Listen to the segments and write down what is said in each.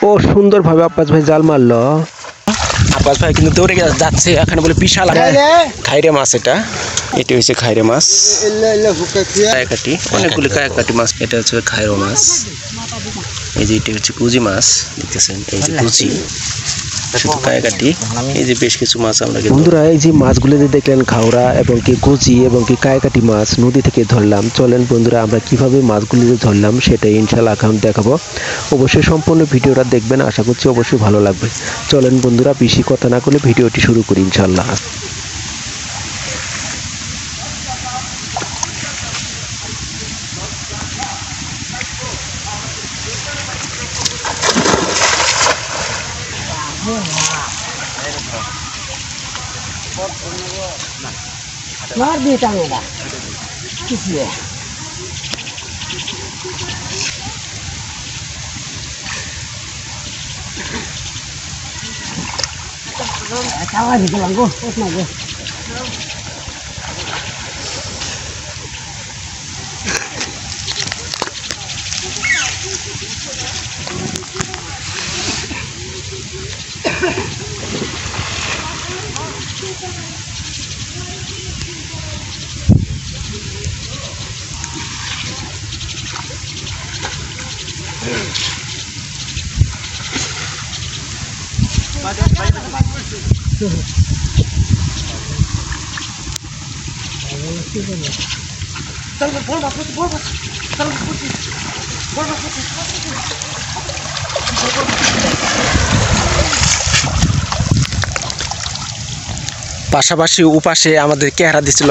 ও সুন্দরভাবে আব্বাস ভাই জাল মারলো। আব্বাস ভাই কিন্তু দৌড়ে যাচ্ছে, এখানে বলে বিশাল খাইরে মাছ। এটা হচ্ছে খাইরে মাছ, কায়াকাটি, অনেকগুলি কায়াকাটি মাছ। এটা হচ্ছে খাইরো মাছ। এই যে এটা হচ্ছে কুজি মাছ, দেখতেছেন এই যে কুজি, শুধু কায়াকাটি। এই যে বেশ কিছু মাছ আমরা বন্ধুরা এই যে মাছগুলো যে দেখলেন খাওরা এবং কি কুজি এবং কি কায়াকাটি মাছ নদী থেকে ধরলাম। চলেন বন্ধুরা আমরা কিভাবে মাছগুলি যে ধরলাম সেটা ইনশাআল্লাহ এখন দেখাবো। অবশ্যই সম্পূর্ণ ভিডিওটা দেখবেন, আশা করছি অবশ্যই ভালো লাগবে। চলেন বন্ধুরা বেশি কথা না বলে ভিডিওটি শুরু করি ইনশাআল্লাহ। मार देता होगा किसलिए चावा दे लंगो उसना गो चल बोल बात चल बोल পাশাপাশি উপাশে আমাদের কেহারা দিছিল।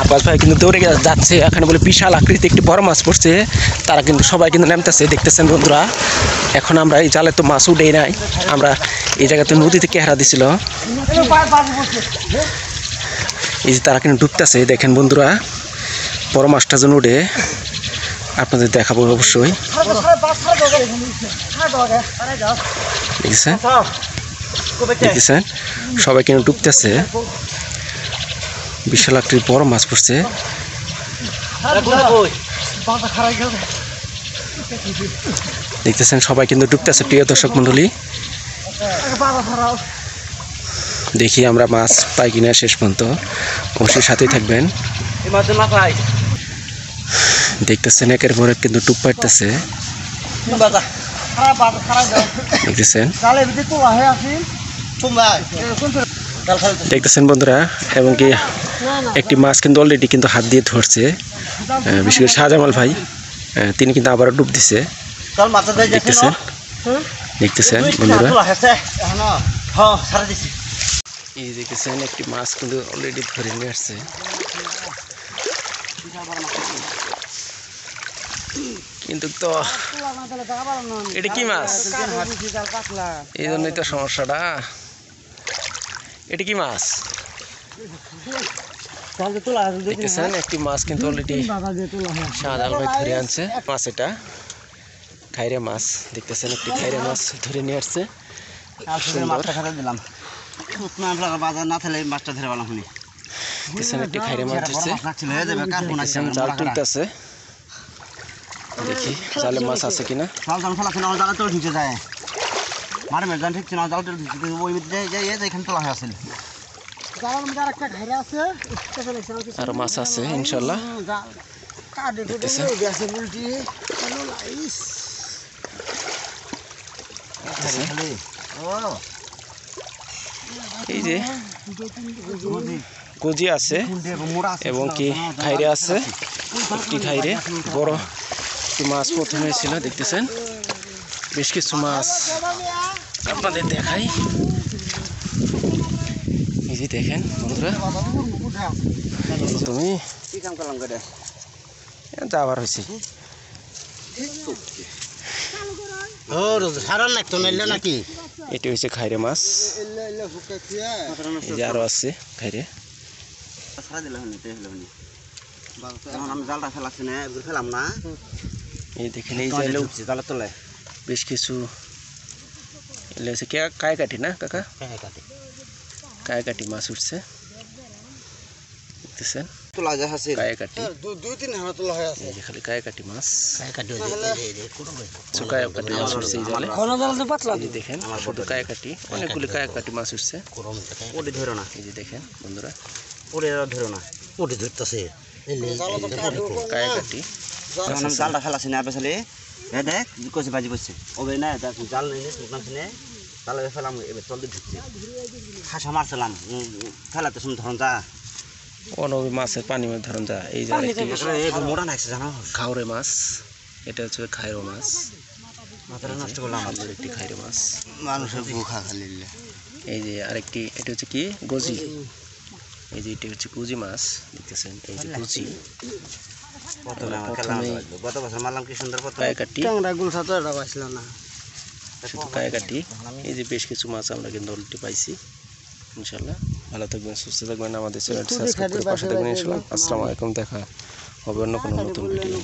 আব্বাস ভাই কিন্তু দৌড়ে যাচ্ছে, এখানে বলে বিশাল আকৃতি একটি বড় মাছ পড়ছে। তারা কিন্তু সবাই কিন্তু নামতেছে, দেখতেছেন বন্ধুরা। এখন আমরা এই জালে তো মাছ উঠেই নাই, আমরা এই জায়গাতে নদীতে কেহারা দিছিল। এই যে তারা কিন্তু ডুবতেছে, দেখেন বন্ধুরা। বড় মাছটা যেন উঠে আপনাদের দেখাবো অবশ্যই। দেখছেন সবাই কিন্তু ডুবতেছে, বিশাল আকৃতির বড় মাছ পড়ছে। দেখতেছেন সবাই কিন্তু ডুবতেছে। প্রিয় দর্শক মন্ডলী, দেখি আমরা মাছ পাই কিনা শেষ পর্যন্ত, অবশ্যই সাথেই থাকবেন। দেখতেছেন একের পর এক কিন্তু ডুব পাইতেছে, দেখতেছেন দেখতেছেন বন্ধুরা। এবং কি একটি মাছ কিন্তু অলরেডি কিন্তু হাত দিয়ে ধরছে, বিশেষ করে শাহজামাল ভাই, তিনি কিন্তু আবারও ডুব দিছে। দেখতেছেন দেখতেছেন বন্ধুরা, এই দেখতেছেন একটি মাছ কিন্তু অলরেডি ধরে নিয়ে আসছে। কিন্তু তো এটা কি মাছ, এই জন্যই তো সমস্যাটা। এটা কি মাছ দেখতেছেন, একটি মাছ কিন্তু অলরেডি শাহজালাল ভাই ধরে আনছে। মাছ এটা খাইরে মাছ, দেখতেছেন একটি খাইরে মাছ ধরে নিয়ে আসছে। একটি খাইরে মাছ ধরছে, জাল তুলতেছে। দেখি জালে মাছ আছে কিনা। আর মাছ আছে ইনশাল্লাহ। এই যে কুজি আছে এবং কি খাইরে আছে, একটি খাইরে বড় একটি মাছ প্রথমে ছিল। দেখতেছেন বেশ কিছু মাছ আপনাদের দেখাই। এই যে দেখেন বন্ধুরা, তুমি যাবার হয়েছি এটি হচ্ছে খাইরে মাছ। এই যে আরো আছে খাইরে। এই দেখেন এই জালে বেশ কিছু কায়াকাটি না কাকা, কায়াকাটি মাছ উঠছে, দেখতেছেন। তোলা যায় আছে কায়াকাটি দুই তিন হানা তোলা হয়ে আছে এই যে খালি কায়াকাটি মাছ কাটি কায়াকাটি মাছ উঠছে এই জালে কোন জালতে পাতলা এই যে দেখেন শুধু কায়াকাটি অনেকগুলি কায়াকাটি মাছ উঠছে ওটি ধরো না এই যে দেখেন বন্ধুরা ওটি ধরো না ওটি ধরতেছে কায়াকাটি আমি জালটা ফেলাছি না পেছালে এ দেখ কইছে বাজি করছে ওবে না জাল নেই শুকনাম শুনে জালে ফেলাম এবার তল দিয়ে ঢুকছে খাসা মারছিলাম ফেলাতে শুন ধরন যা অনবী মাছের পানি মধ্যে ধরুন যা এই যে আরেকটি মোড়া নাকছে জানো খাওরে মাছ এটা হচ্ছে খায়রো মাছ মাথাটা নষ্ট করলাম আমাদের একটি খায়রো মাছ মানুষের গুখা খালি এই যে আরেকটি এটা হচ্ছে কি গজি এই যে এটা হচ্ছে গুজি মাছ দেখতেছেন এই যে গুজি গত বছর মারলাম কি সুন্দর কায়াকাটি ট্যাংরা গুলছা তো এটা পাইছিল না শুধু কায়াকাটি এই যে বেশ কিছু মাছ আমরা কিন্তু অলরেডি পাইছি ইনশাল্লাহ ভালো থাকবেন সুস্থ থাকবেন আমাদের চ্যানেলটি সাবস্ক্রাইব করে পাশে থাকবেন ইনশাল্লাহ আসসালামু আলাইকুম দেখা হবে অন্য কোনো নতুন ভিডিও